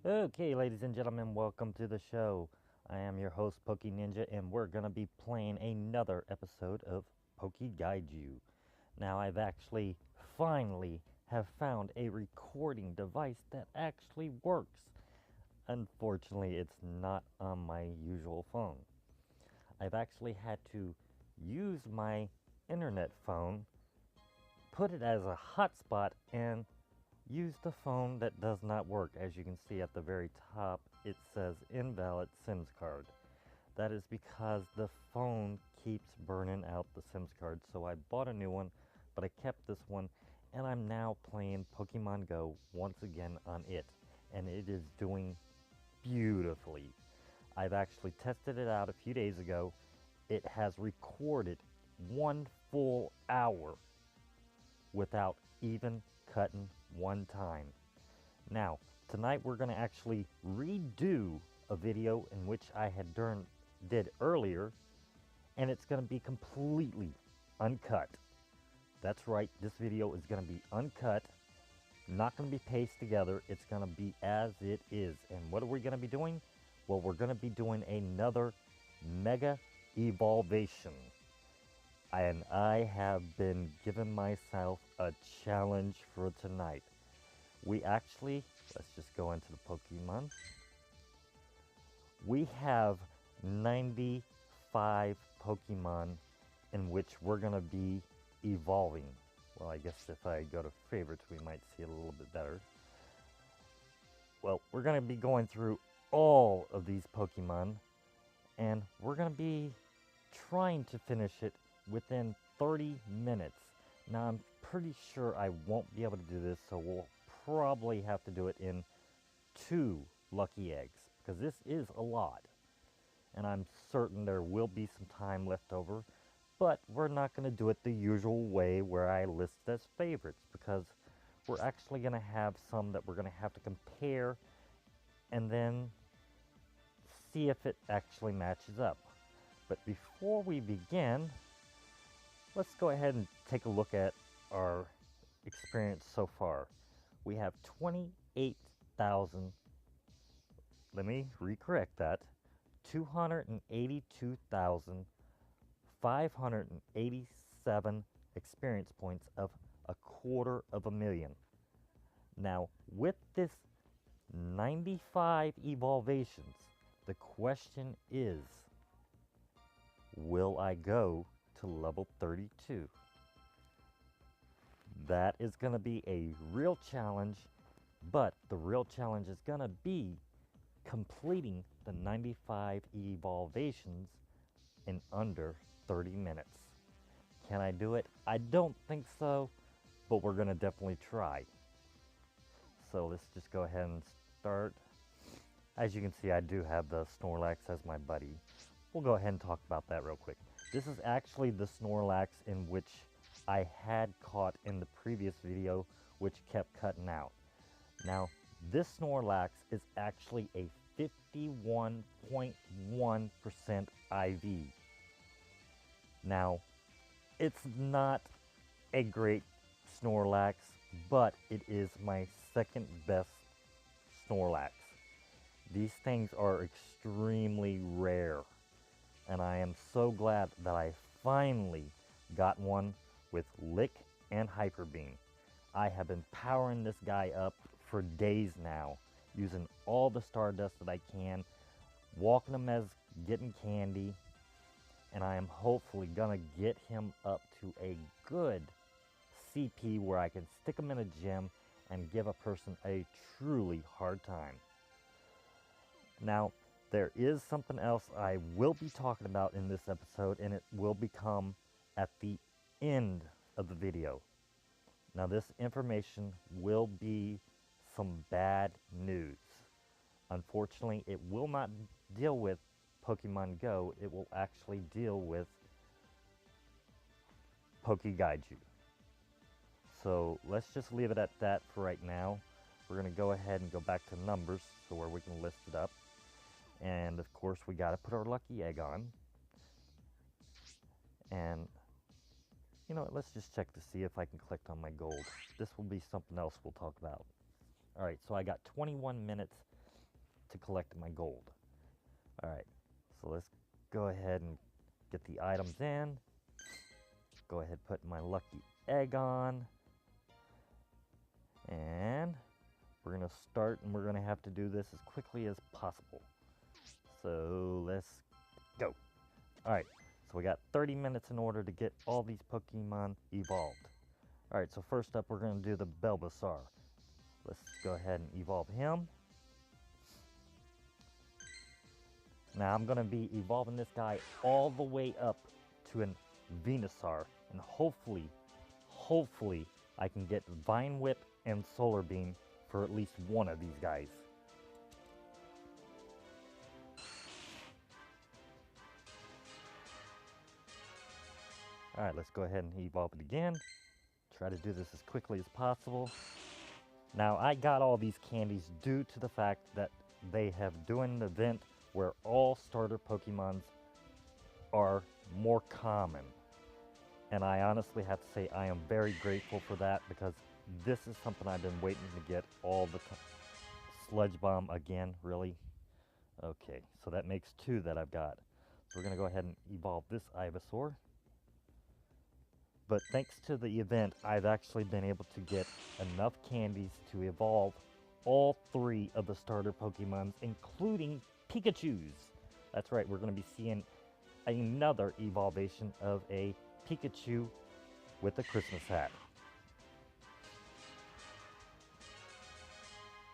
Okay, ladies and gentlemen, welcome to the show. I am your host, Poke Ninja, and we're going to be playing another episode of Poke Guide You. Now, I've actually finally have found a recording device that actually works. Unfortunately, it's not on my usual phone. I've actually had to use my internet phone, put it as a hotspot, and use the phone that does not work. As you can see at the very top, it says invalid SIMS card. That is because the phone keeps burning out the SIMS card. So I bought a new one, but I kept this one, and I'm now playing Pokemon Go once again on it. And it is doing beautifully. I've actually tested it out a few days ago. It has recorded 1 full hour without even cutting one time. Now, tonight we're going to actually redo a video in which I did earlier, and it's going to be completely uncut. That's right, this video is going to be uncut, not going to be pasted together. It's going to be as it is. And what are we going to be doing? Well, we're going to be doing another Mega Evolvation. And I have been giving myself a challenge for tonight. Let's just go into the Pokemon. We have 95 Pokemon in which we're going to be evolving. Well, I guess if I go to favorites, we might see it a little bit better. Well, we're going to be going through all of these Pokemon, and we're going to be trying to finish it within 30 minutes. Now, I'm pretty sure I won't be able to do this, so we'll probably have to do it in 2 lucky eggs, because this is a lot. And I'm certain there will be some time left over, but we're not going to do it the usual way where I list as favorites, because we're actually going to have some that we're going to have to compare and then see if it actually matches up. But before we begin, let's go ahead and take a look at our experience so far. We have 28,000, let me recorrect that, 282,587 experience points of 250,000. Now, with this 95 evolvations, the question is, will I go to level 32? That is going to be a real challenge, but the real challenge is going to be completing the 95 evolvations in under 30 minutes. Can I do it? I don't think so, but we're going to definitely try. So let's just go ahead and start. As you can see, I do have the Snorlax as my buddy. We'll go ahead and talk about that real quick. This is actually the Snorlax in which I had caught in the previous video, which kept cutting out. Now, this Snorlax is actually a 51.1% IV. Now, it's not a great Snorlax, but it is my second best Snorlax. These things are extremely rare, and I am so glad that I finally got one with Lick and Hyper Beam. I have been powering this guy up for days now, using all the Stardust that I can, walking him as getting candy, and I am hopefully gonna get him up to a good CP where I can stick him in a gym and give a person a truly hard time. Now, there is something else I will be talking about in this episode, and it will become at the end of the video. Now, this information will be some bad news. Unfortunately, it will not deal with Pokemon Go. It will actually deal with Poke Guide You. So let's just leave it at that for right now. We're going to go ahead and go back to numbers, so where we can list it up. And of course, we got to put our lucky egg on. And you know what, let's just check to see if I can collect on my gold. This will be something else we'll talk about. All right, so I got 21 minutes to collect my gold. Alright, so let's go ahead and get the items in. Go ahead and put my lucky egg on. And we're going to start, and we're going to have to do this as quickly as possible. So let's go. Alright, so we got 30 minutes in order to get all these Pokemon evolved. Alright, so first up we're going to do the Bulbasaur. Let's go ahead and evolve him. Now I'm going to be evolving this guy all the way up to an Venusaur. And hopefully I can get Vine Whip and Solar Beam for at least one of these guys. Alright, let's go ahead and evolve it again. Try to do this as quickly as possible. Now, I got all these candies due to the fact that they have doing an event where all starter Pokemons are more common. And I honestly have to say I am very grateful for that, because this is something I've been waiting to get all the time. Sludge Bomb again, really? Okay, so that makes 2 that I've got. So we're going to go ahead and evolve this Ivysaur. But thanks to the event, I've actually been able to get enough candies to evolve all 3 of the starter Pokemons, including Pikachu's. That's right, we're going to be seeing another evolvation of a Pikachu with a Christmas hat.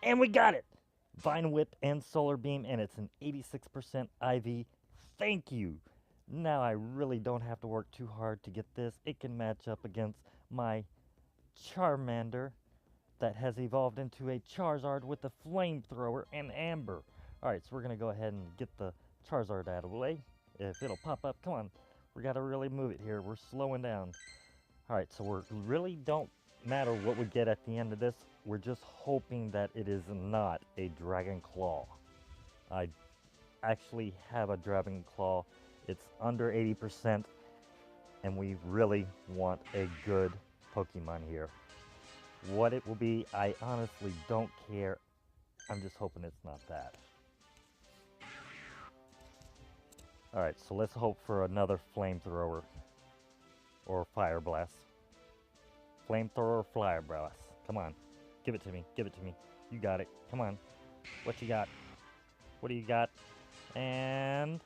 And we got it! Vine Whip and Solar Beam, and it's an 86% IV. Thank you! Now I really don't have to work too hard to get this. It can match up against my Charmander that has evolved into a Charizard with a flamethrower and Amber. Alright, so we're going to go ahead and get the Charizard out of the way. If it'll pop up, come on. We got to really move it here. We're slowing down. Alright, so we really don't matter what we get at the end of this. We're just hoping that it is not a Dragon Claw. I actually have a Dragon Claw. It's under 80%, and we really want a good Pokemon here. What it will be, I honestly don't care. I'm just hoping it's not that. Alright, so let's hope for another Flamethrower. Or Fire Blast. Flamethrower or Fire Blast. Come on. Give it to me. Give it to me. You got it. Come on. What you got? What do you got? And...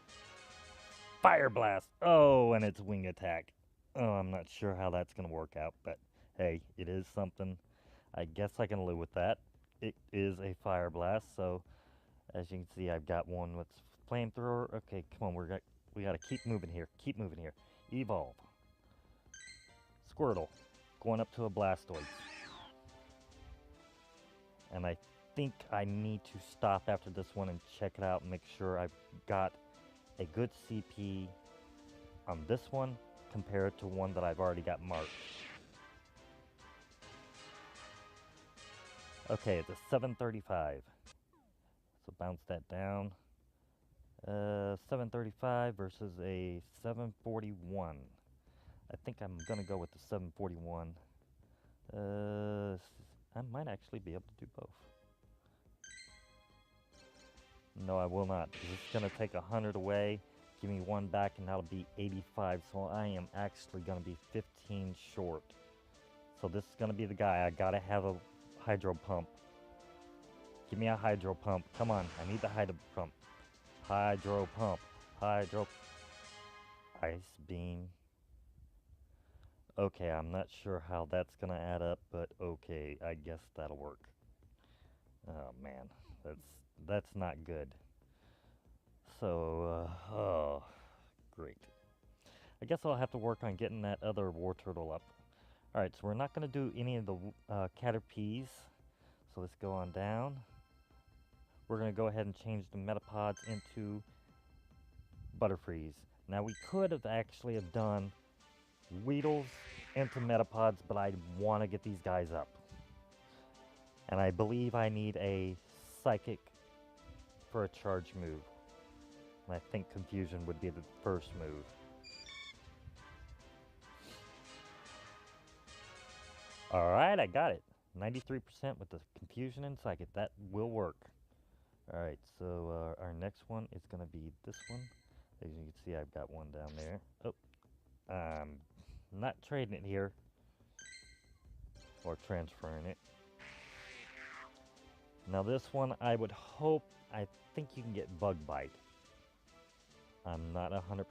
Fire Blast! Oh, and it's Wing Attack. Oh, I'm not sure how that's going to work out, but hey, it is something. I guess I can live with that. It is a Fire Blast, so as you can see, I've got one with Flamethrower. Okay, come on, we got to keep moving here. Keep moving here. Evolve. Squirtle. Going up to a Blastoise. And I think I need to stop after this one and check it out and make sure I've got a good CP on this one compared to one that I've already got marked. Okay, it's a 735. So bounce that down. 735 versus a 741. I think I'm gonna go with the 741. I might actually be able to do both. No, I will not. It's going to take 100 away, give me 1 back, and that'll be 85. So I am actually going to be 15 short. So this is going to be the guy. I got to have a Hydro Pump. Give me a Hydro Pump. Come on. I need the Hydro Pump. Hydro Pump. Hydro... Ice Beam. Okay, I'm not sure how that's going to add up, but okay, I guess that'll work. Oh, man. That's not good. So, oh, great. I guess I'll have to work on getting that other War Turtle up. Alright, so we're not going to do any of the Caterpies. So let's go on down. We're going to go ahead and change the Metapods into Butterfrees. Now, we could have actually have done Weedles into Metapods, but I want to get these guys up. And I believe I need a Psychic for a charge move. And I think Confusion would be the first move. Alright, I got it. 93% with the Confusion and Psychic. That will work. Alright, So our next one is going to be this one. As you can see, I've got one down there. Oh, not trading it here or transferring it. Now this one, I would hope, I think you can get bug bite. I'm not 100%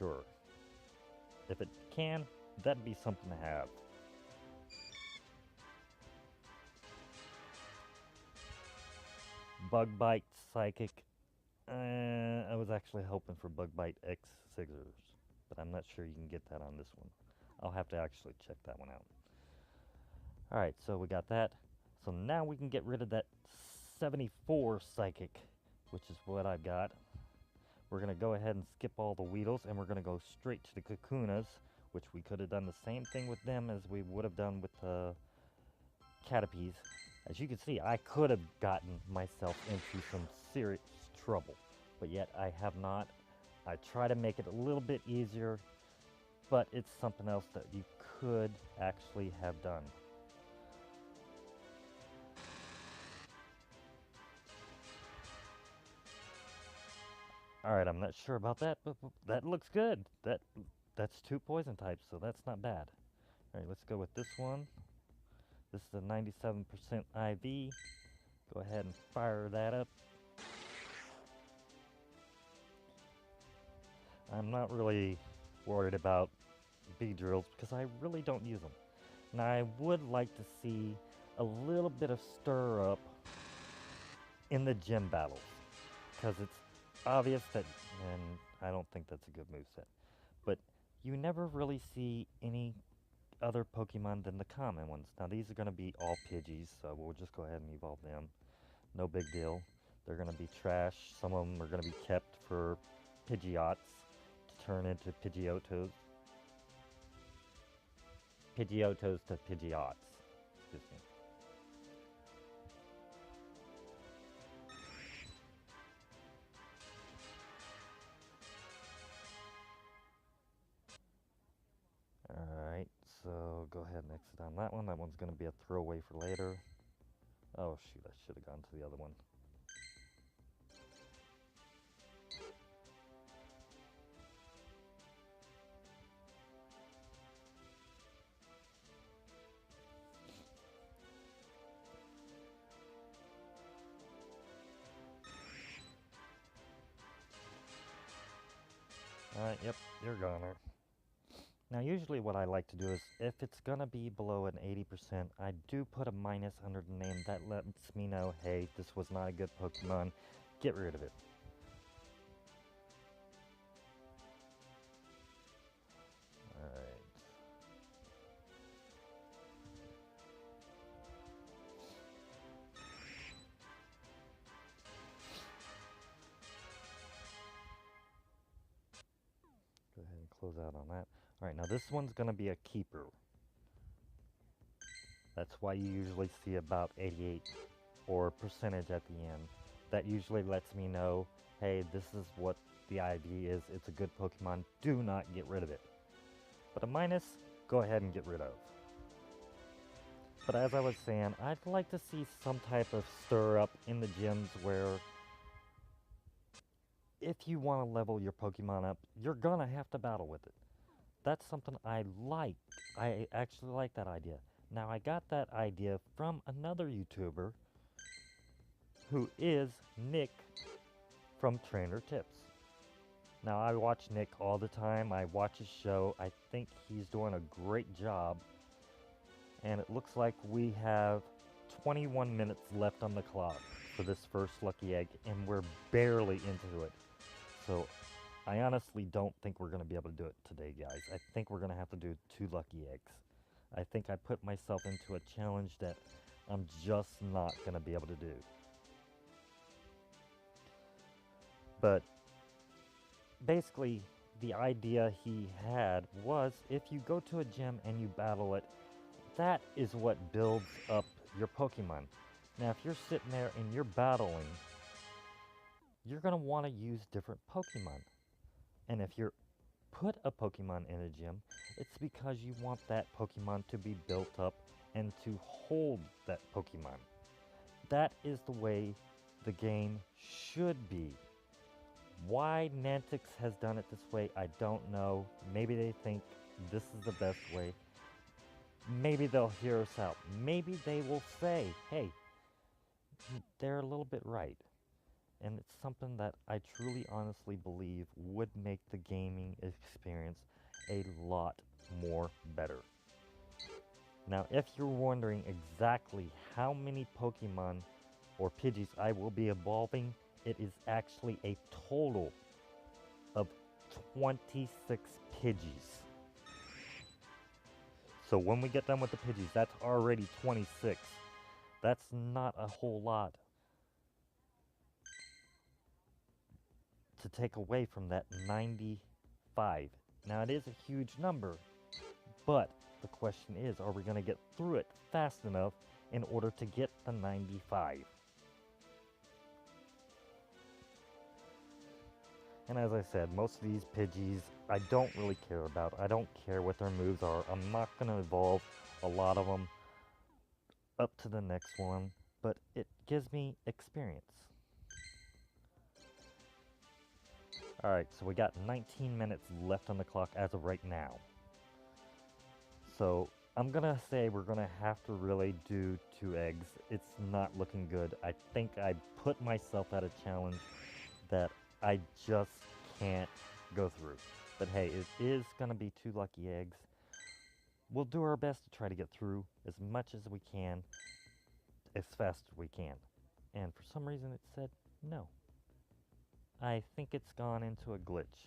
sure. If it can, that'd be something to have. Bug bite, psychic. I was actually hoping for bug bite X scissors, but I'm not sure you can get that on this one. I'll have to actually check that one out. Alright, so we got that. So now we can get rid of that 74 psychic, which is what I've got. We're going to go ahead and skip all the Weedles, and we're going to go straight to the Kakunas, which we could have done the same thing with them as we would have done with the Caterpies. As you can see, I could have gotten myself into some serious trouble, but yet I have not. I try to make it a little bit easier, but it's something else that you could actually have done. Alright, I'm not sure about that, but that looks good. That's 2 poison types, so that's not bad. Alright, let's go with this one. This is a 97% IV. Go ahead and fire that up. I'm not really worried about bee drills because I really don't use them. Now I would like to see a little bit of stir up in the gym battles because it's obvious that, and I don't think that's a good moveset, but you never really see any other Pokemon than the common ones. Now these are going to be all Pidgeys, so we'll just go ahead and evolve them. No big deal. They're going to be trash. Some of them are going to be kept for Pidgeots to turn into Pidgeotos. Pidgeotos to Pidgeots. Excuse me. Alright, so go ahead and exit on that one. That one's going to be a throwaway for later. Oh shoot, I should have gone to the other one. Alright, yep, you're goner. Now usually what I like to do is, if it's gonna be below an 80%, I do put a minus under the name. That lets me know, hey, this was not a good Pokemon, get rid of it. Alright. Go ahead and close out on that. Alright, now this one's gonna be a keeper. That's why you usually see about 88 or percentage at the end. That usually lets me know, hey, this is what the IV is. It's a good Pokemon. Do not get rid of it. But a minus, go ahead and get rid of. But as I was saying, I'd like to see some type of stir up in the gyms where if you want to level your Pokemon up, you're gonna have to battle with it. That's something I like. I actually like that idea. Now, I got that idea from another YouTuber who is Nick from Trainer Tips. Now, I watch Nick all the time. I watch his show. I think he's doing a great job. And it looks like we have 21 minutes left on the clock for this first lucky egg, and we're barely into it. So, I honestly don't think we're going to be able to do it today, guys. I think we're going to have to do 2 lucky eggs. I think I put myself into a challenge that I'm just not going to be able to do. But basically, the idea he had was if you go to a gym and you battle it, that is what builds up your Pokemon. Now, if you're sitting there and you're battling, you're going to want to use different Pokemon. And if you're put a Pokemon in a gym, it's because you want that Pokemon to be built up and to hold that Pokemon. That is the way the game should be. Why Niantic has done it this way, I don't know. Maybe they think this is the best way. Maybe they'll hear us out. Maybe they will say, hey, they're a little bit right. And it's something that I truly honestly believe would make the gaming experience a lot more better. Now, if you're wondering exactly how many Pokemon or Pidgeys I will be evolving, it is actually a total of 26 Pidgeys. So when we get done with the Pidgeys, that's already 26. That's not a whole lot to take away from that 95. Now, it is a huge number, but the question is, are we going to get through it fast enough in order to get the 95? And as I said, most of these Pidgeys I don't really care about. I don't care what their moves are. I'm not going to evolve a lot of them up to the next one, but it gives me experience. Alright, so we got 19 minutes left on the clock as of right now. So I'm going to say we're going to have to really do 2 eggs. It's not looking good. I think I put myself at a challenge that I just can't go through. But hey, it is going to be 2 lucky eggs. We'll do our best to try to get through as much as we can, as fast as we can. And for some reason it said no. I think it's gone into a glitch.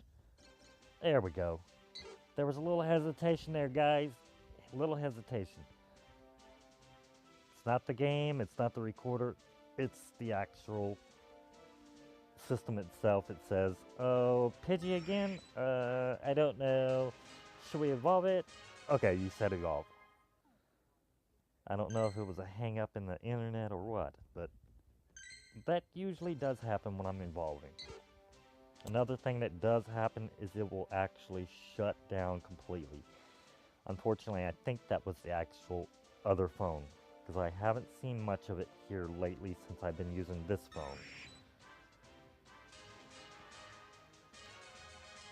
There we go. There was a little hesitation there, guys. A little hesitation. It's not the game, it's not the recorder, it's the actual system itself. It says, oh, Pidgey again? I don't know. Should we evolve it? Okay, you said evolve. I don't know if it was a hang up in the internet or what, but that usually does happen when I'm evolving. Another thing that does happen is it will actually shut down completely. Unfortunately, I think that was the actual other phone, because I haven't seen much of it here lately since I've been using this phone.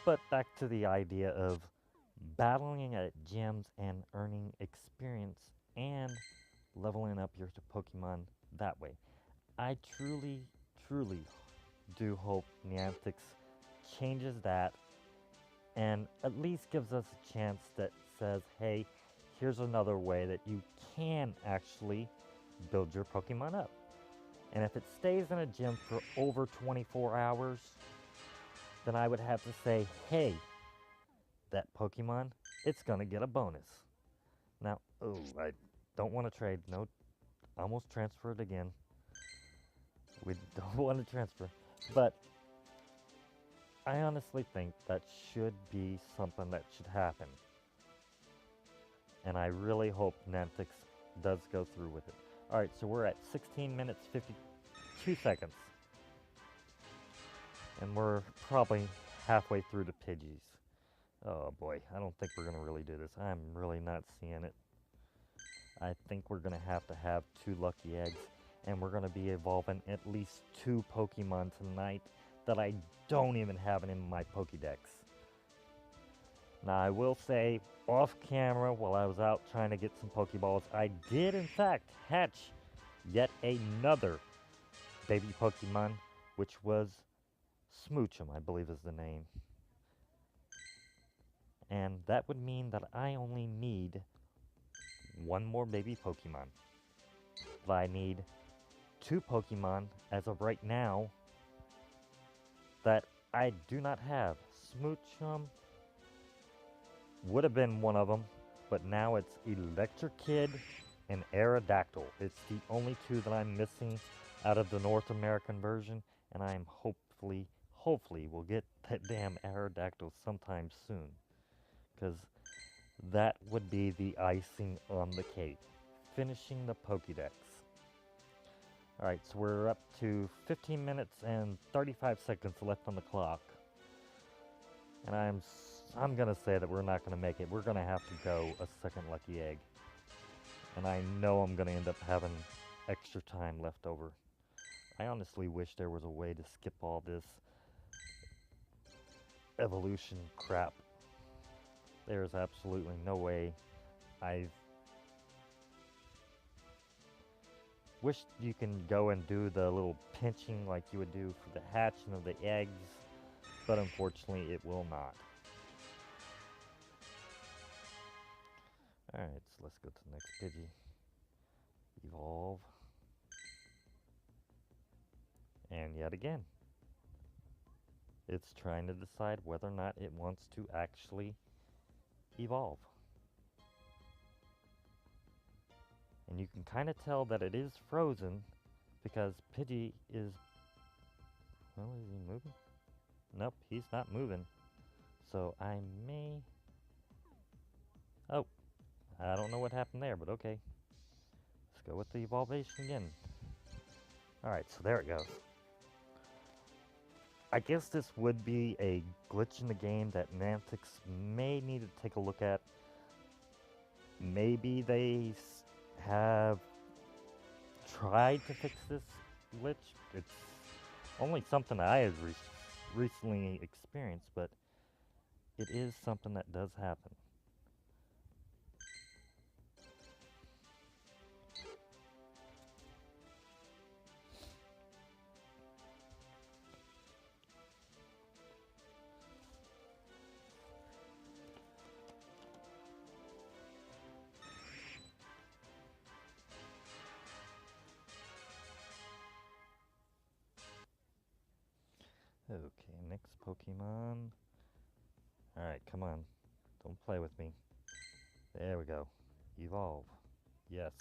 But back to the idea of battling at gyms and earning experience and leveling up your Pokemon that way. I truly, truly do hope Niantic changes that and at least gives us a chance that says, hey, here's another way that you can actually build your Pokemon up. And if it stays in a gym for over 24 hours, then I would have to say, hey, that Pokemon, it's gonna get a bonus. Now, oh, I don't want to trade. No, almost transferred again. We don't want to transfer. But I honestly think that should be something that should happen. And I really hope Niantic does go through with it. Alright, so we're at 16 minutes 52 seconds. And we're probably halfway through the Pidgeys. Oh boy, I don't think we're going to really do this. I'm really not seeing it. I think we're going to have 2 lucky eggs. And we're going to be evolving at least 2 Pokemon tonight that I don't even have in my Pokédex. Now, I will say, off camera, while I was out trying to get some Pokeballs, I did, in fact, hatch yet another baby Pokemon, which was Smoochum, I believe is the name. And that would mean that I only need 1 more baby Pokemon. But I need 2 Pokemon, as of right now, that I do not have. Smoochum would have been one of them, but now it's Electrokid and Aerodactyl. It's the only 2 that I'm missing out of the North American version, and I'm hopefully will get that damn Aerodactyl sometime soon, because that would be the icing on the cake, finishing the Pokédex. Alright, so we're up to 15 minutes and 35 seconds left on the clock. And I'm going to say that we're not going to make it. We're going to have to go a second lucky egg. And I know I'm going to end up having extra time left over. I honestly wish there was a way to skip all this evolution crap. There's absolutely no way. I wish you can go and do the little pinching like you would do for the hatching of the eggs, but unfortunately it will not. Alright, so let's go to the next Pidgey. Evolve. And yet again, it's trying to decide whether or not it wants to actually evolve. And you can kind of tell that it is frozen because Pidgey is... Well, is he moving? Nope, he's not moving. So I may... Oh, I don't know what happened there, but okay. Let's go with the evolvation again. Alright, so there it goes. I guess this would be a glitch in the game that Niantic may need to take a look at. Maybe they have tried to fix this glitch. It's only something I have recently experienced, but it is something that does happen. Okay, next Pokemon. Alright, come on. Don't play with me. There we go. Evolve. Yes.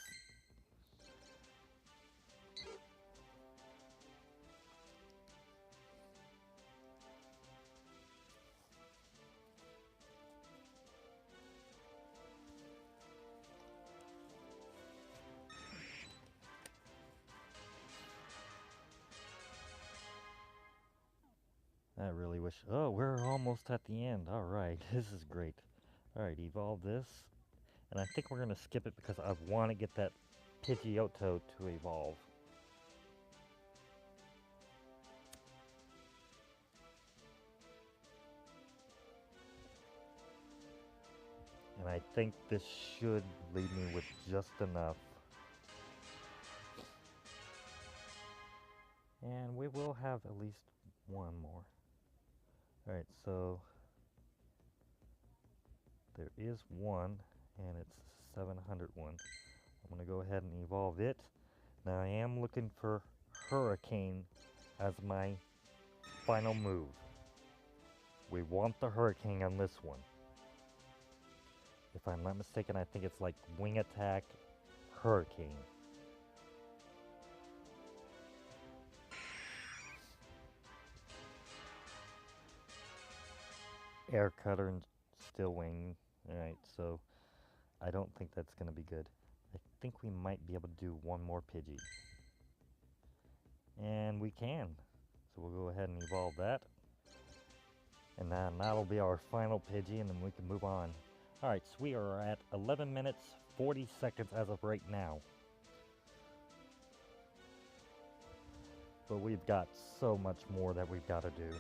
I really wish... Oh, we're almost at the end. Alright, this is great. Alright, evolve this. And I think we're going to skip it because I want to get that Pidgeotto to evolve. And I think this should leave me with just enough. And we will have at least one more. Alright, so there is one, and it's 701. I'm going to go ahead and evolve it. Now I am looking for Hurricane as my final move. We want the Hurricane on this one. If I'm not mistaken, I think it's like Wing Attack, Hurricane. Air Cutter and Still Wing. Alright, so I don't think that's going to be good. I think we might be able to do one more Pidgey. And we can. So we'll go ahead and evolve that. And then that'll be our final Pidgey, and then we can move on. Alright, so we are at 11 minutes, 40 seconds as of right now. But we've got so much more that we've got to do.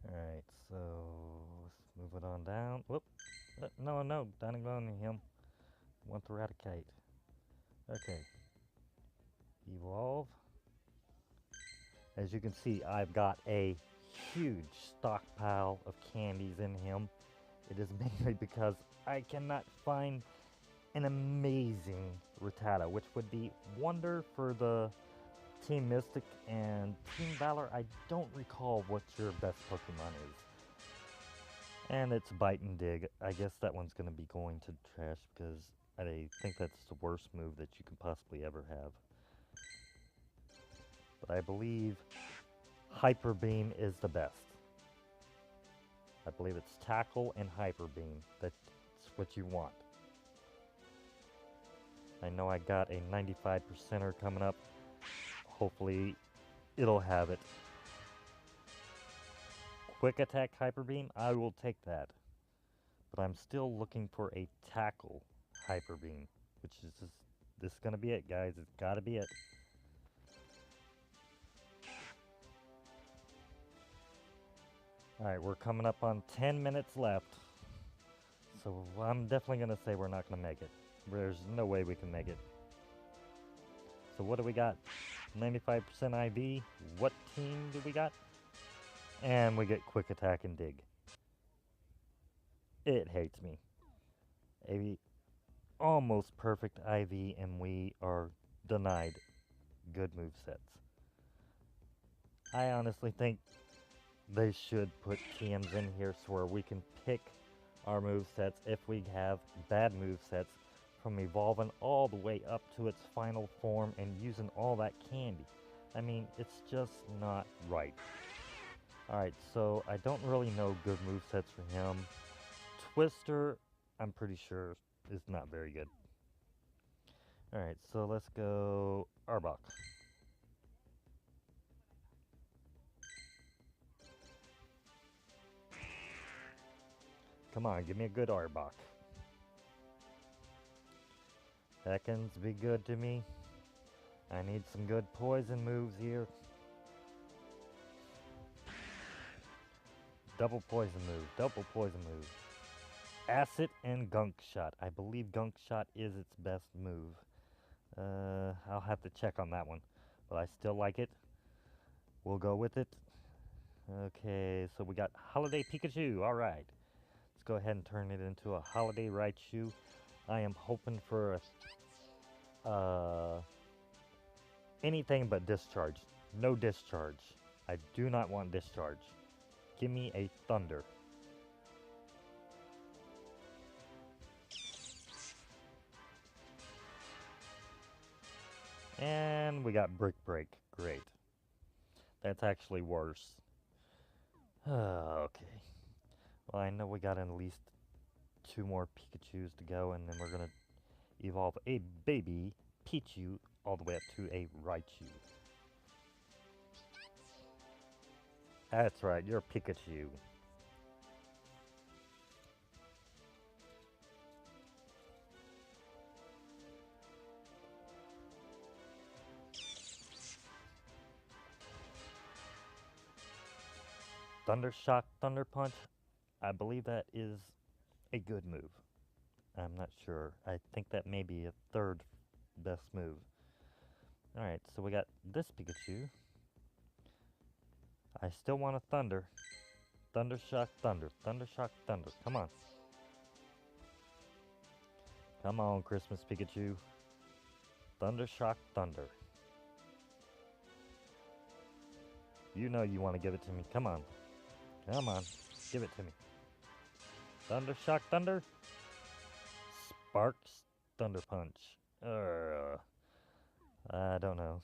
Alright, so let's move it on down. Whoop. No, down and going to him. Want to eradicate. Okay. Evolve. As you can see, I've got a huge stockpile of candies in him. It is mainly because I cannot find an amazing Rattata, which would be wonder for the Team Mystic and Team Valor. I don't recall what your best Pokemon is. And it's Bite and Dig. I guess that one's going to be going to trash because I think that's the worst move that you can possibly ever have. But I believe Hyper Beam is the best. I believe it's Tackle and Hyper Beam. That's what you want. I know I got a 95%er coming up. Hopefully it'll have it. Quick Attack Hyper Beam, I will take that. But I'm still looking for a Tackle Hyper Beam, which is just, this is gonna be it, guys. It's gotta be it. Alright, we're coming up on 10 minutes left. So I'm definitely gonna say we're not gonna make it. There's no way we can make it. So what do we got? 95% IV. What team do we got? And we get quick attack and dig. It hates me. A almost perfect IV and we are denied good move sets. I honestly think they should put TMs in here so where we can pick our move sets if we have bad move sets from evolving all the way up to its final form and using all that candy. I mean, it's just not right. Alright, so I don't really know good move sets for him. Twister, I'm pretty sure, is not very good. Alright, so let's go Arbok. Come on, give me a good Arbok. Ekans, be good to me. I need some good poison moves here. Double poison move, double poison move. Acid and Gunk Shot. I believe Gunk Shot is its best move. I'll have to check on that one, but I still like it. We'll go with it. Okay, so we got Holiday Pikachu. All right, let's go ahead and turn it into a Holiday Raichu. I am hoping for anything but Discharge. No Discharge. I do not want Discharge. Give me a Thunder. And we got Brick Break. Great. That's actually worse. Okay. Well, I know we got at least 2 more Pikachus to go, and then we're going to evolve a baby Pichu all the way up to a Raichu. That's right, you're Pikachu. Thunder Shock, Thunder Punch, I believe that is a good move. I'm not sure. I think that may be a third best move. Alright, so we got this Pikachu. I still want a Thunder. Thunder Shock, Thunder. Thunder Shock, Thunder. Come on. Come on, Christmas Pikachu. Thunder Shock, Thunder. You know you want to give it to me. Come on. Come on. Give it to me. Thunder Shock, Thunder. Sparks, Thunder Punch. I don't know.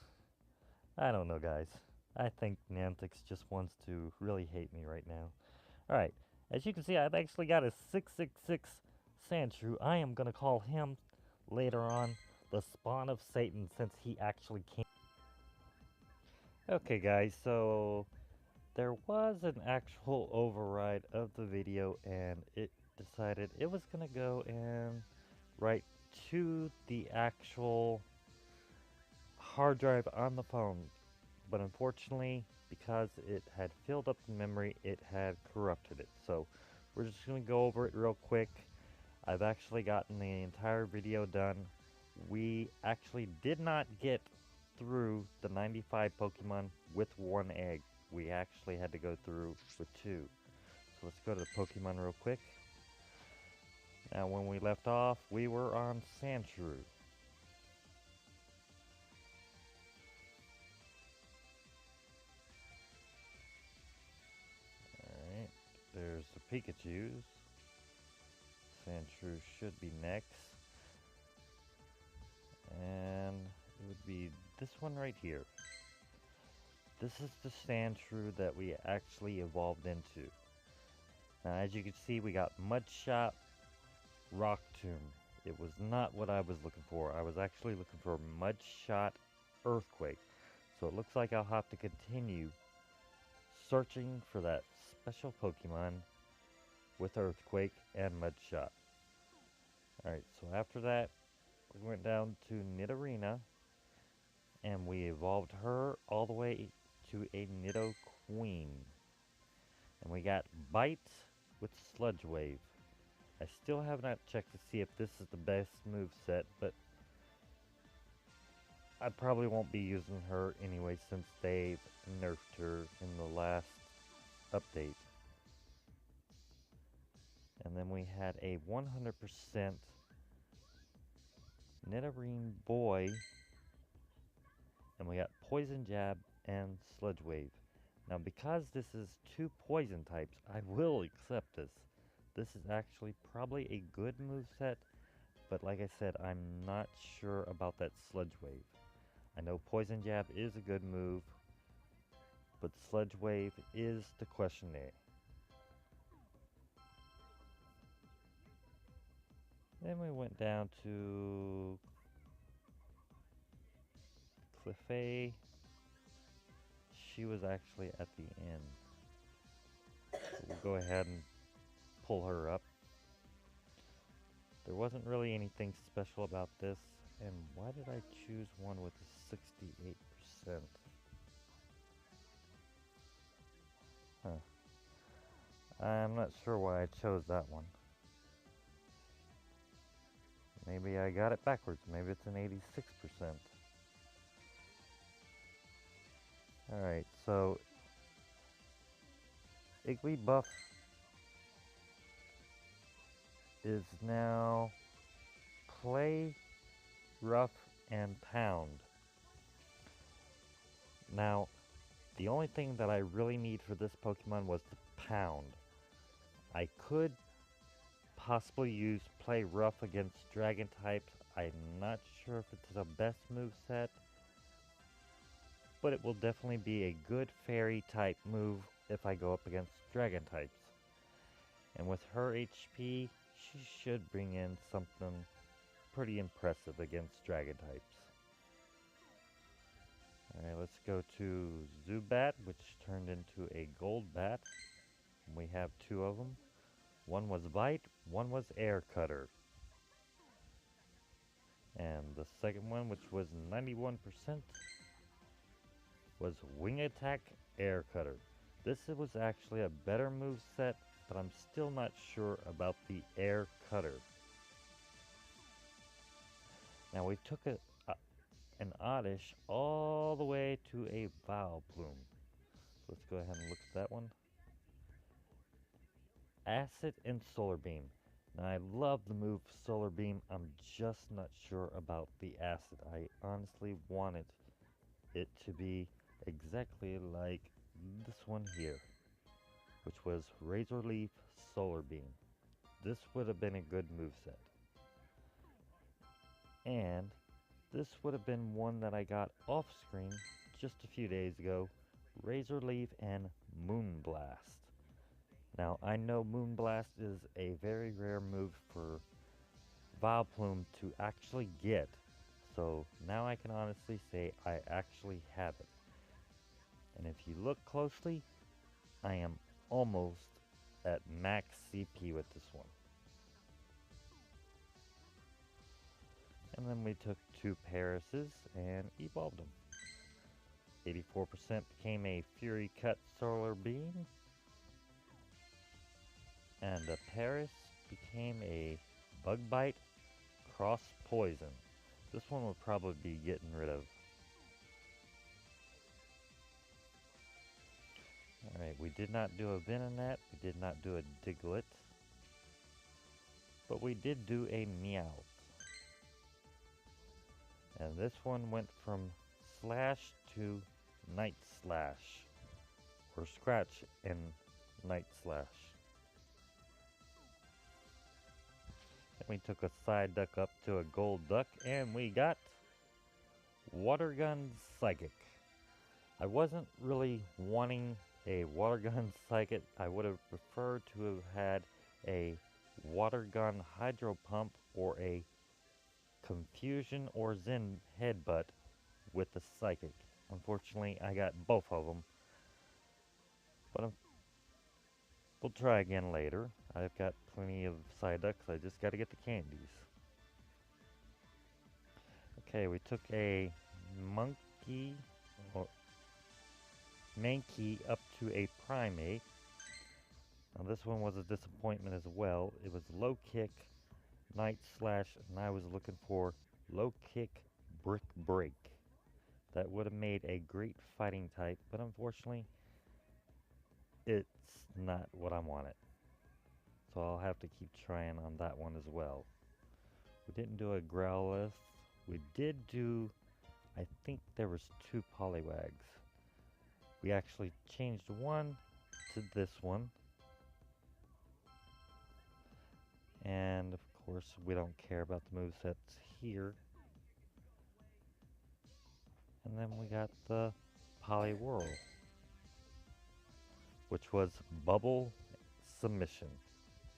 I don't know, guys. I think Niantic just wants to really hate me right now. Alright, as you can see, I've actually got a 666 Sandshrew. I am going to call him later on the Spawn of Satan since he actually came. Okay, guys, so there was an actual override of the video and it decided it was going to go and right to the actual hard drive on the phone, but unfortunately because it had filled up the memory it had corrupted it. So we're just going to go over it real quick. I've actually gotten the entire video done. We actually did not get through the 95 Pokemon with 1 egg. We actually had to go through with 2. So let's go to the Pokemon real quick. Now when we left off we were on Sandshrew. Alright, there's the Pikachus. Sandshrew should be next. And it would be this one right here. This is the Sandshrew that we actually evolved into. Now as you can see we got Mudshot, Rock Tomb. It was not what I was looking for. I was actually looking for Mudshot Earthquake. So it looks like I'll have to continue searching for that special Pokemon with Earthquake and Mudshot. Alright, so after that, we went down to Nidorina, and we evolved her all the way to a Nido Queen. And we got Bite with Sludge Wave. I still have not checked to see if this is the best move set, but I probably won't be using her anyway since they've nerfed her in the last update. And then we had a 100% Nidorine Boy, and we got Poison Jab and Sludge Wave. Now because this is two poison types, I will accept this. This is actually probably a good move set, but like I said, I'm not sure about that Sludge Wave. I know Poison Jab is a good move, but Sludge Wave is the question there. Then we went down to Cliffy. She was actually at the end. So we'll go ahead and pull her up. There wasn't really anything special about this. And why did I choose one with a 68%? Huh. I'm not sure why I chose that one. Maybe I got it backwards. Maybe it's an 86%. Alright, so Igglybuff is now Play, Rough, and Pound. Now, the only thing that I really need for this Pokemon was the Pound. I could possibly use Play Rough against Dragon types. I'm not sure if it's the best move set, but it will definitely be a good Fairy type move if I go up against Dragon types. And with her HP, she should bring in something pretty impressive against Dragon types. Alright, let's go to Zubat, which turned into a Gold Bat. We have two of them. One was Bite, one was Air Cutter. And the second one, which was 91%, was Wing Attack Air Cutter. This was actually a better move set, but I'm still not sure about the Air Cutter. Now we took an Oddish all the way to a Vileplume. So let's go ahead and look at that one. Acid and Solar Beam. Now I love the move Solar Beam, I'm just not sure about the Acid. I honestly wanted it to be exactly like this one here, which was Razor Leaf Solar Beam. This would have been a good moveset. And this would have been one that I got off screen just a few days ago, Razor Leaf and Moonblast. Now I know Moonblast is a very rare move for Vileplume to actually get, so now I can honestly say I actually have it. And if you look closely, I am almost at max CP with this one. And then we took two Parises and evolved them. 84% became a Fury Cut Solar Beam, and the Paris became a Bug Bite Cross Poison. This one would probably be getting rid of. Alright, we did not do a Venonat, we did not do a Diglett, but we did do a Meowth. And this one went from Slash to Night Slash, or Scratch and Night Slash. Then we took a side duck up to a gold duck, and we got Water Gun Psychic. I wasn't really wanting a Water Gun Psychic. I would have preferred to have had a Water Gun Hydro Pump or a Confusion or Zen Headbutt with the Psychic. Unfortunately, I got both of them. But we'll try again later. I've got plenty of Psyducks, I just gotta get the candies. Okay, we took a monkey or Mankey up to a primate. Now this one was a disappointment as well. It was low kick, night slash, and I was looking for low kick, brick break. That would have made a great fighting type, but unfortunately, it's not what I wanted. So I'll have to keep trying on that one as well. We didn't do a Growlithe. We did do, I think there was two Poliwags. We actually changed one to this one. And of course, we don't care about the movesets here. And then we got the Poliwhirl, which was Bubble Submission,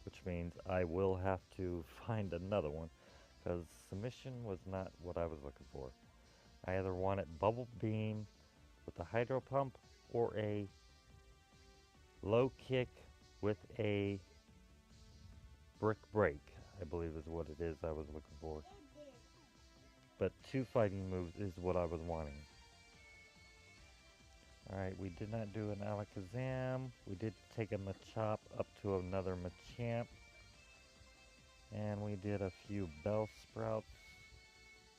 which means I will have to find another one because Submission was not what I was looking for. I either wanted Bubble Beam with a Hydro Pump or a low kick with a brick break, I believe is what it is I was looking for. But two fighting moves is what I was wanting. Alright, we did not do an Alakazam. We did take a Machop up to another Machamp. And we did a few Bellsprouts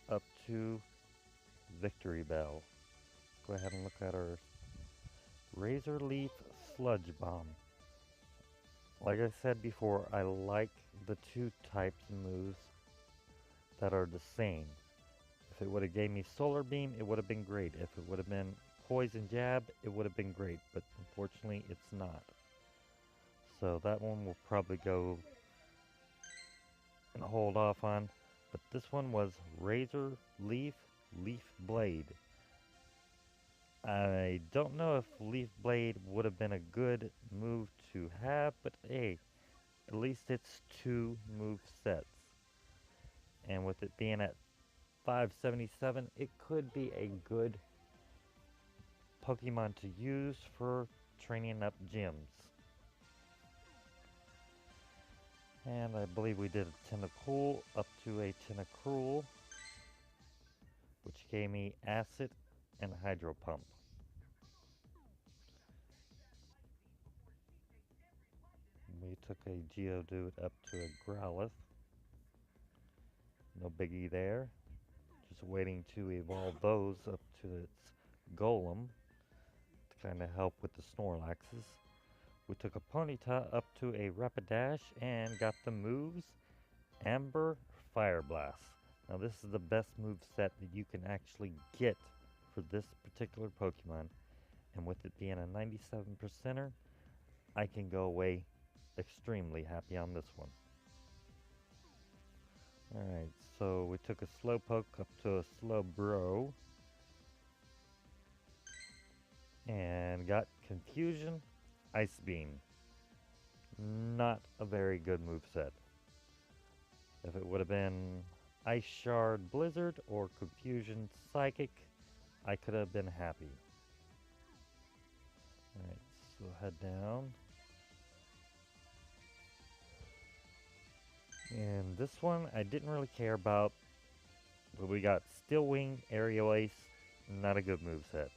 up to Victory Bell. Let's go ahead and look at our Razor Leaf Sludge Bomb. Like I said before, I like the two types of moves that are the same. If it would have gave me Solar Beam, it would have been great. If it would have been Poison Jab, it would have been great, but unfortunately it's not. So that one will probably go and hold off on. But this one was Razor Leaf Leaf Blade. I don't know if Leaf Blade would have been a good move to have, but hey, at least it's two move sets. And with it being at 577, it could be a good Pokemon to use for training up gyms. And I believe we did a Tentacool up to a Tentacruel, which gave me Acid and Hydro Pump. We took a Geodude up to a Growlithe. No biggie there. Just waiting to evolve those up to its Golem to kind of help with the Snorlaxes. We took a Ponyta up to a Rapidash and got the moves Amber Fire Blast. Now this is the best move set that you can actually get for this particular Pokemon. And with it being a 97%er, I can go away extremely happy on this one. Alright, so we took a Slowpoke up to a Slowbro. And got Confusion Ice Beam. Not a very good move set. If it would have been Ice Shard Blizzard or Confusion Psychic, I could have been happy. Alright, so head down. And this one I didn't really care about, but we got Steel Wing, Aerial Ace, not a good move set.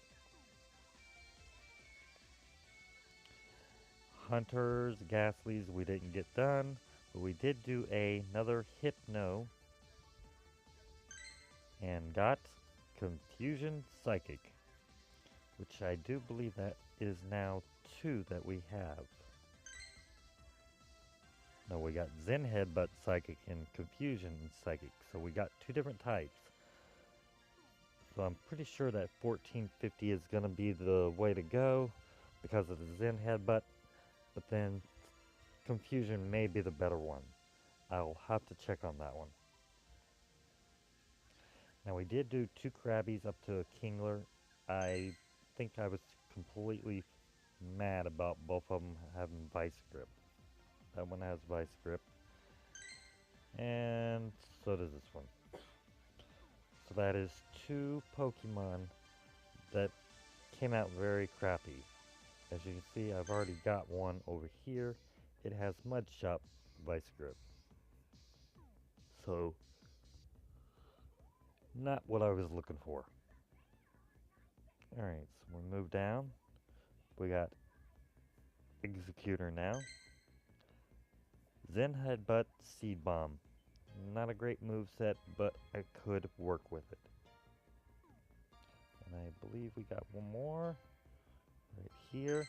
Hunters, Ghastlies we didn't get done, but we did do another Hypno and got Confusion Psychic, which I do believe that is now two that we have. No, we got Zen Headbutt Psychic and Confusion Psychic, so we got two different types. So I'm pretty sure that 1450 is going to be the way to go because of the Zen Headbutt, but then Confusion may be the better one. I'll have to check on that one. Now we did do two Krabbies up to a Kingler. I think I was completely mad about both of them having Vice Grip. That one has Vice Grip. And so does this one. So that is two Pokemon that came out very crappy. As you can see, I've already got one over here. It has Mud Shop Vice Grip. So Not what I was looking for. Alright, so we move down. We got Executor now. Zen Headbutt Seed Bomb. Not a great move set, but I could work with it. And I believe we got one more right here.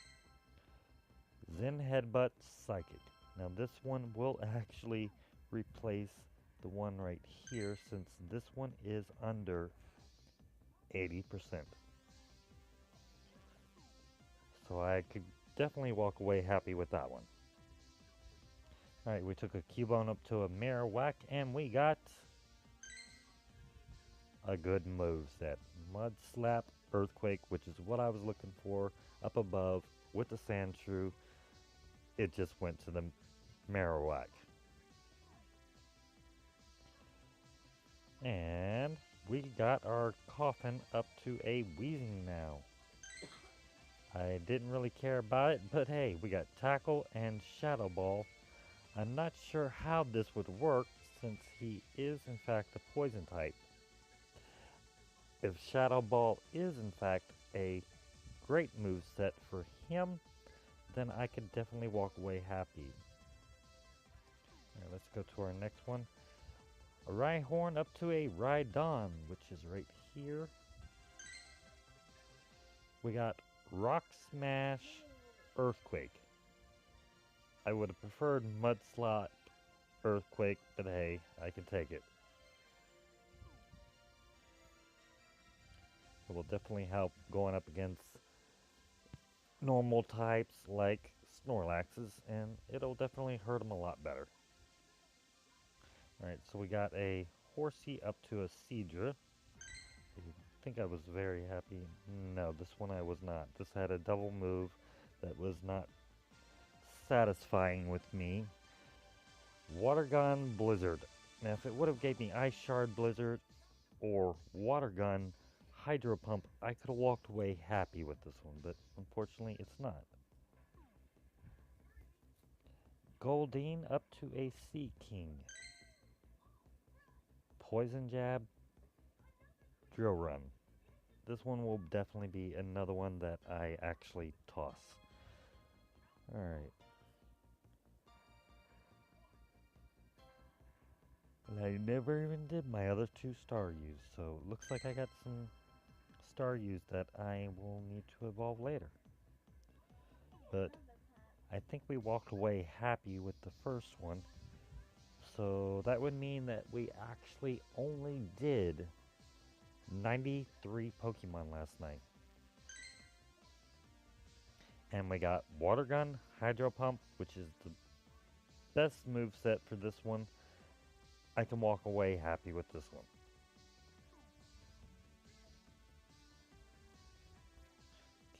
Zen Headbutt Psychic. Now this one will actually replace the one right here since this one is under 80%. So I could definitely walk away happy with that one. Alright, we took a Cubone up to a Mirror Whack and we got a good move set. Mud Slap Earthquake, which is what I was looking for up above with the Sandshrew. It just went to the Marowak. And we got our Coffin up to a Wheezing now. I didn't really care about it, but hey, we got Tackle and Shadow Ball. I'm not sure how this would work since he is in fact a poison type. If Shadow Ball is in fact a great move set for him, then I could definitely walk away happy. Alright, let's go to our next one. A Rhyhorn up to a Rhydon, which is right here. We got Rock Smash Earthquake. I would have preferred Mudslap Earthquake, but hey, I can take it. It will definitely help going up against normal types like Snorlaxes, and it'll definitely hurt them a lot better. Alright, so we got a Horsey up to a Seadra. I think I was very happy. No, this one I was not. This had a double move that was not satisfying with me. Water Gun Blizzard. Now, if it would have gave me Ice Shard Blizzard or Water Gun Hydro Pump, I could have walked away happy with this one, but unfortunately it's not. Goldeen up to a Sea King. Poison Jab, Drill Run. This one will definitely be another one that I actually toss. Alright. And I never even did my other two Staryus, so it looks like I got some Staryus that I will need to evolve later. But I think we walked away happy with the first one. So that would mean that we actually only did 93 Pokemon last night. And we got Water Gun, Hydro Pump, which is the best move set for this one. I can walk away happy with this one.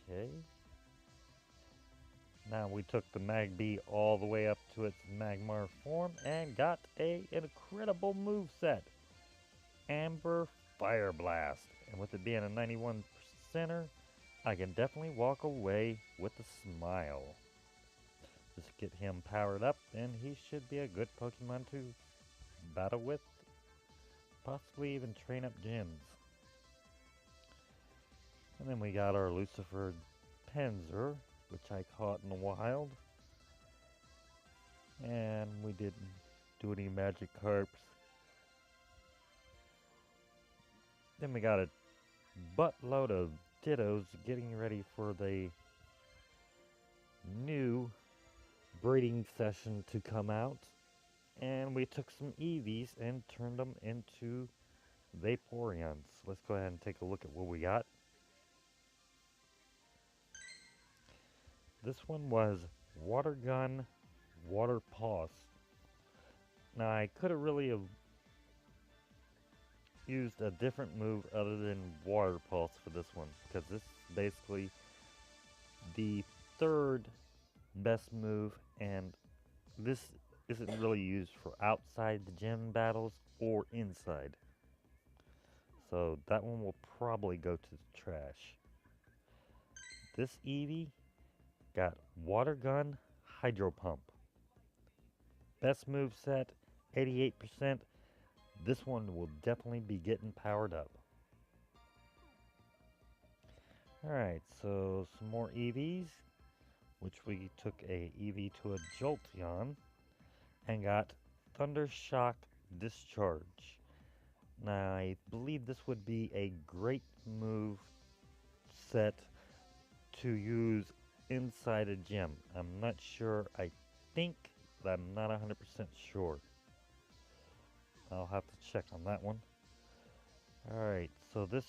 Okay. Now we took the Magby all the way up to its Magmar form and got an incredible move set. Amber Fire Blast. And with it being a 91%er, I can definitely walk away with a smile. Just get him powered up and he should be a good Pokemon to battle with. Possibly even train up gyms. And then we got our Lucifer Penzer, which I caught in the wild. And we didn't do any magic carps. Then we got a buttload of Dittos getting ready for the new breeding session to come out. And we took some Eevees and turned them into Vaporeons. Let's go ahead and take a look at what we got. This one was Water Gun, Water Pulse. Now I could have really used a different move other than Water Pulse for this one, because this is basically the third best move, and this isn't really used for outside the gym battles or inside. So that one will probably go to the trash. This Eevee got Water Gun, Hydro Pump. Best move set, 88%. this one will definitely be getting powered up. Alright, so some more EVs, which we took a EV to a Jolteon and got Thunder Shock Discharge. Now, I believe this would be a great move set to use inside a gym. I'm not sure. I think, but I'm not 100% sure. I'll have to check on that one. Alright, so this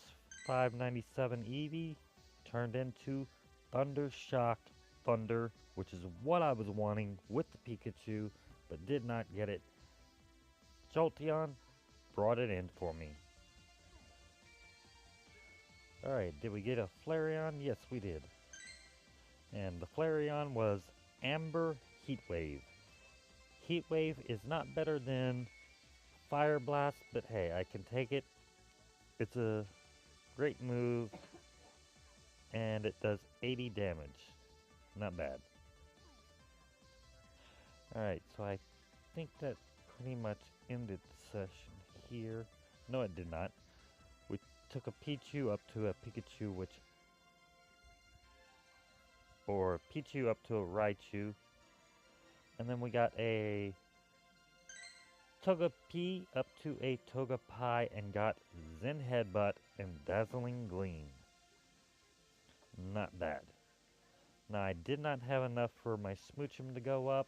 597 Eevee turned into Thunder Shock Thunder, which is what I was wanting with the Pikachu, but did not get it. Jolteon brought it in for me. Alright, did we get a Flareon? Yes, we did. And the Flareon was Amber Heatwave. Heatwave is not better than Fire Blast, but hey, I can take it. It's a great move, and it does 80 damage. Not bad. Alright, so I think that pretty much ended the session here. No, it did not. We took a Pichu up to a Pikachu, or Pichu up to a Raichu. And then we got a Togepi up to a Togepi and got Zen Headbutt and Dazzling Gleam. Not bad. Now, I did not have enough for my Smoochum to go up,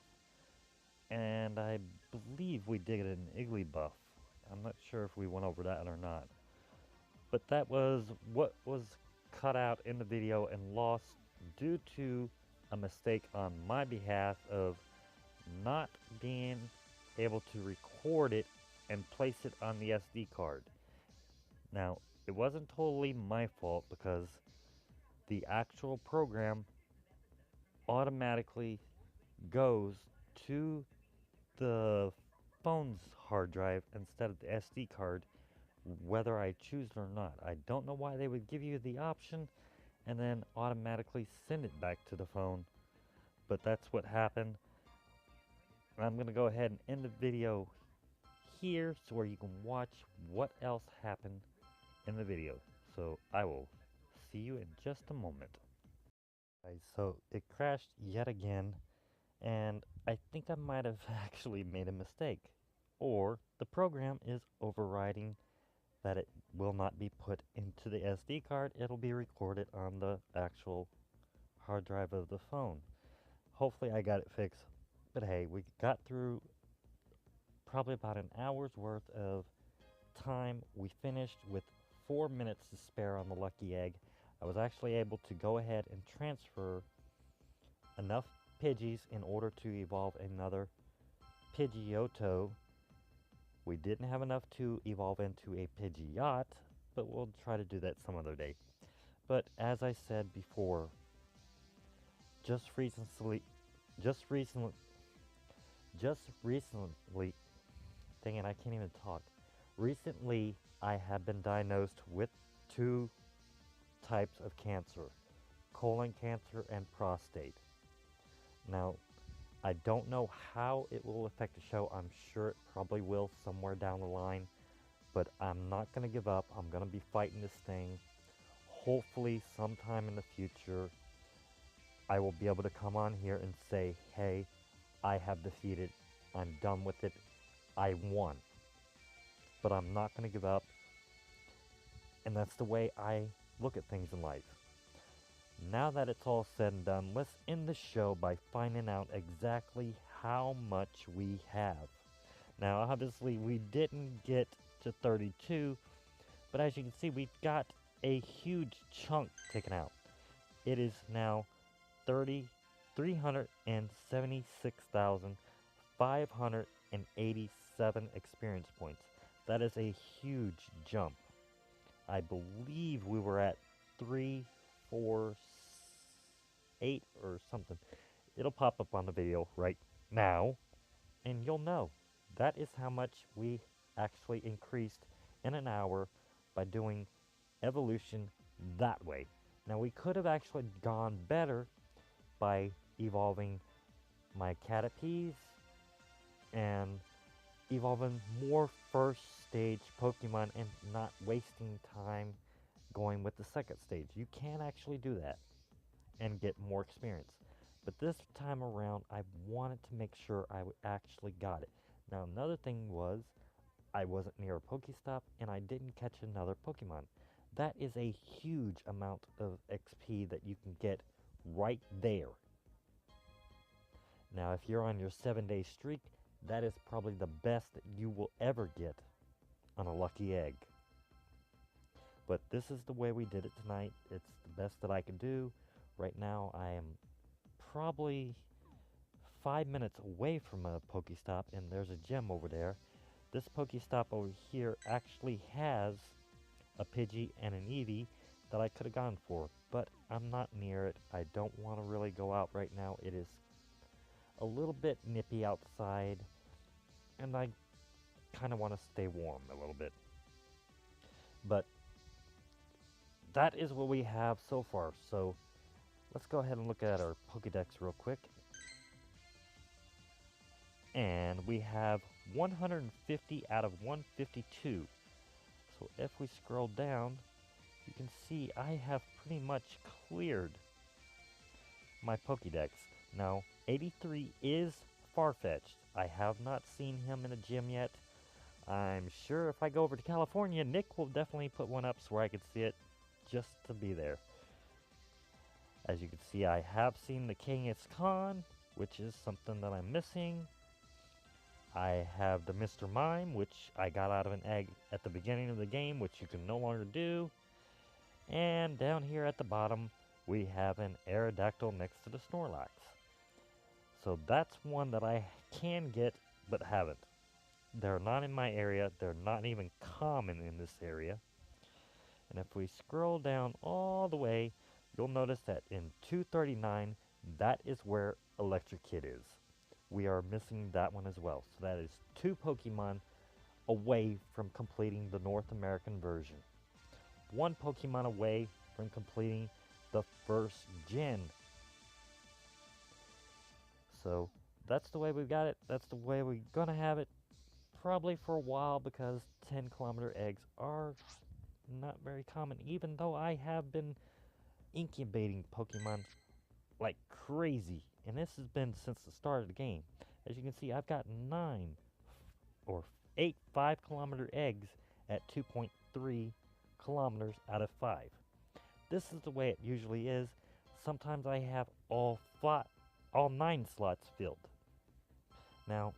and I believe we did an Igglybuff. I'm not sure if we went over that or not. But that was what was cut out in the video and lost due to a mistake on my behalf of not being able to record it and place it on the SD card. Now, it wasn't totally my fault because the actual program automatically goes to the phone's hard drive instead of the SD card, whether I choose it or not. I don't know why they would give you the option and then automatically send it back to the phone, but that's what happened. I'm going to go ahead and end the video here so where you can watch what else happened in the video. So I will see you in just a moment. Right, so it crashed yet again, and I think I might have actually made a mistake, or the program is overriding that it will not be put into the SD card. It'll be recorded on the actual hard drive of the phone. Hopefully I got it fixed, but hey, we got through probably about an hour's worth of time. We finished with 4 minutes to spare on the lucky egg. I was actually able to go ahead and transfer enough Pidgeys in order to evolve another Pidgeotto. We didn't have enough to evolve into a Pidgeot, but we'll try to do that some other day. But as I said before, just recently, dang it, I can't even talk. Recently, I have been diagnosed with 2 types of cancer, colon cancer and prostate. Now, I don't know how it will affect the show. I'm sure it probably will somewhere down the line, but I'm not going to give up. I'm going to be fighting this thing. Hopefully, sometime in the future, I will be able to come on here and say, hey, I have defeated, I'm done with it, I won. But I'm not going to give up, and that's the way I look at things in life. Now that it's all said and done, let's end the show by finding out exactly how much we have. Now, obviously, we didn't get to 32, but as you can see, we got a huge chunk taken out. It is now 376,587 experience points. That is a huge jump. I believe we were at 348 or something. It'll pop up on the video right now, and you'll know. That is how much we actually increased in an hour by doing evolution that way. Now, we could have actually gone better by evolving my Caterpies and evolving more first stage Pokemon and not wasting time going with the second stage. You can actually do that and get more experience. But this time around, I wanted to make sure actually got it. Now, another thing was I wasn't near a Pokestop and I didn't catch another Pokemon. That is a huge amount of XP that you can get right there. Now, if you're on your 7-day streak, that is probably the best that you will ever get on a lucky egg. But this is the way we did it tonight. It's the best that I can do. Right now, I am probably 5 minutes away from a Pokestop, and there's a gym over there. This Pokestop over here actually has a Pidgey and an Eevee that I could have gone for, but I'm not near it. I don't want to really go out right now. It is a little bit nippy outside, and I kind of want to stay warm a little bit. But that is what we have so far. So let's go ahead and look at our Pokedex real quick. And we have 150 out of 152. So if we scroll down, you can see I have pretty much cleared my Pokedex. Now, 83 is Farfetch'd. I have not seen him in a gym yet. I'm sure if I go over to California, Nick will definitely put one up so where I can see it just to be there. As you can see, I have seen the Kangaskhan, which is something that I'm missing. I have the Mr. Mime, which I got out of an egg at the beginning of the game, which you can no longer do. And down here at the bottom, we have an Aerodactyl next to the Snorlax. So that's one that I can get, but haven't. They're not in my area. They're not even common in this area. And if we scroll down all the way, you'll notice that in 239, that is where Electric Kid is. We are missing that one as well. So that is 2 Pokemon away from completing the North American version. 1 Pokemon away from completing the first gen. So that's the way we've got it. That's the way we're gonna have it probably for a while, because 10-kilometer eggs are not very common, even though I have been incubating Pokemon like crazy, and this has been since the start of the game. As you can see, I've got 9 or 8 5-kilometer eggs at 2.3 kilometers out of 5. This is the way it usually is. Sometimes I have all 9 slots filled. Now,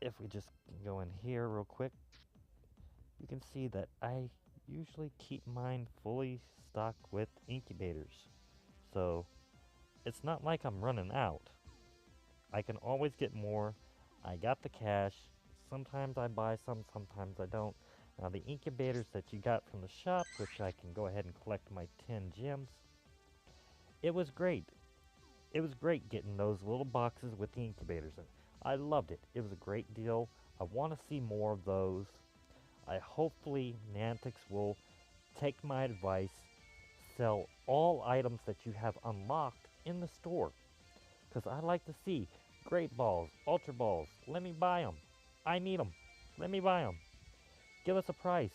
if we just go in here real quick, you can see that I usually keep mine fully stocked with incubators. So it's not like I'm running out. I can always get more. I got the cash. Sometimes I buy some, sometimes I don't. Now the incubators that you got from the shop, which I can go ahead and collect my 10 gems, it was great. It was great getting those little boxes with the incubators in. I loved it. It was a great deal. I want to see more of those. Hopefully Niantic will take my advice, sell all items that you have unlocked in the store. Because I like to see Great Balls, Ultra Balls. Let me buy them. I need them. Let me buy them. Give us a price.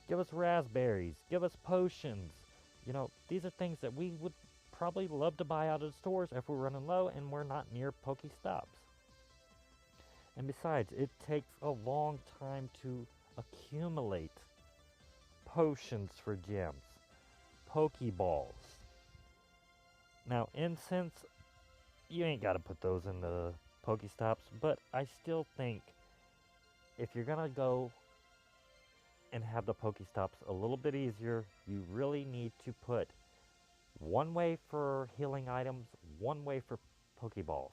Give us raspberries. Give us potions. You know, these are things that we would probably love to buy out of the stores if we're running low and we're not near Pokestops. And besides, it takes a long time to accumulate potions for gems, Pokeballs. Now, incense, you ain't got to put those in the Pokestops, but I still think if you're going to go and have the Pokestops a little bit easier, you really need to put one way for healing items, one way for Pokeballs.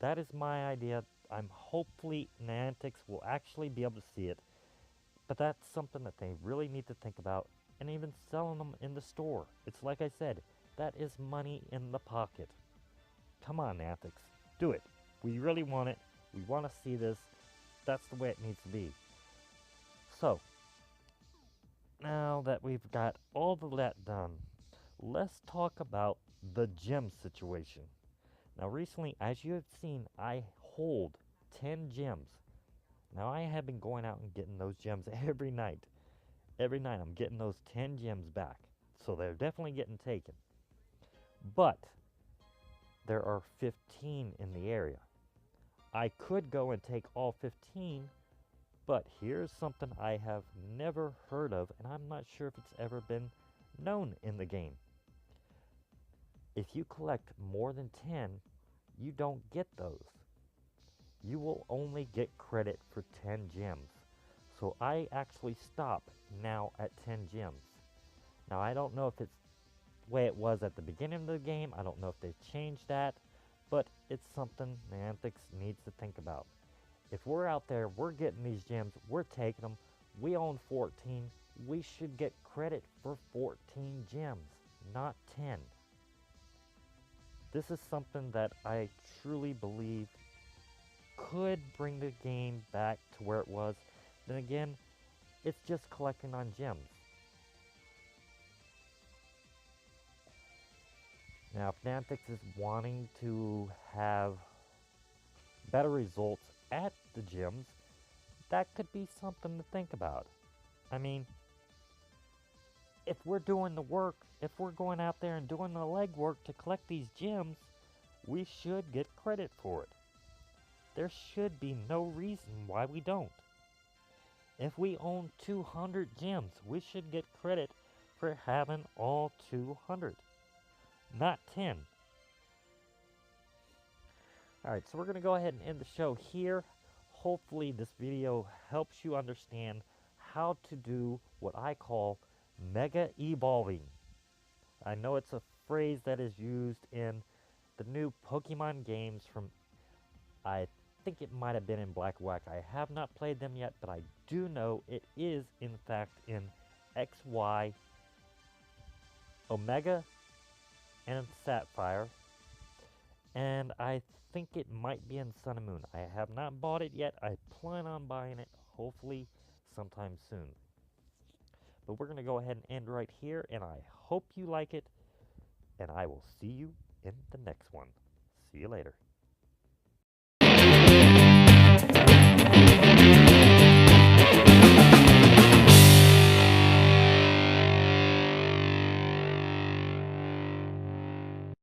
That is my idea. I'm hopefully Niantic will actually be able to see it, but that's something that they really need to think about, and even selling them in the store. It's like I said, that is money in the pocket. Come on, Niantic, do it. We really want it. We want to see this. That's the way it needs to be. So, now that we've got all of that done, let's talk about the gem situation. Now recently, as you have seen, I hold 10 gems. Now I have been going out and getting those gems every night. Every night I'm getting those 10 gems back. So they're definitely getting taken. But there are 15 in the area. I could go and take all 15, but here's something I have never heard of, and I'm not sure if it's ever been known in the game. If you collect more than 10, you don't get those. You will only get credit for 10 gems. So I actually stop now at 10 gems. Now I don't know if it's the way it was at the beginning of the game. I don't know if they've changed that, but it's something Niantic needs to think about. If we're out there, we're getting these gems, we're taking them, we own 14, we should get credit for 14 gems, not 10. This is something that I truly believe could bring the game back to where it was. Then again, it's just collecting on gems. Now, if Niantic is wanting to have better results at the gyms, that could be something to think about. I mean, if we're doing the work, if we're going out there and doing the legwork to collect these gems, we should get credit for it. There should be no reason why we don't. If we own 200 gems, we should get credit for having all 200, not 10. Alright, so we're going to go ahead and end the show here. Hopefully this video helps you understand how to do what I call mega evolving. I know it's a phrase that is used in the new Pokemon games from, I think it might have been in Black White. I have not played them yet, but I do know it is in fact in XY, Omega, and Sapphire. And I think it might be in Sun and Moon. I have not bought it yet. I plan on buying it hopefully sometime soon. But we're going to go ahead and end right here, and I hope you like it, and I will see you in the next one. See you later.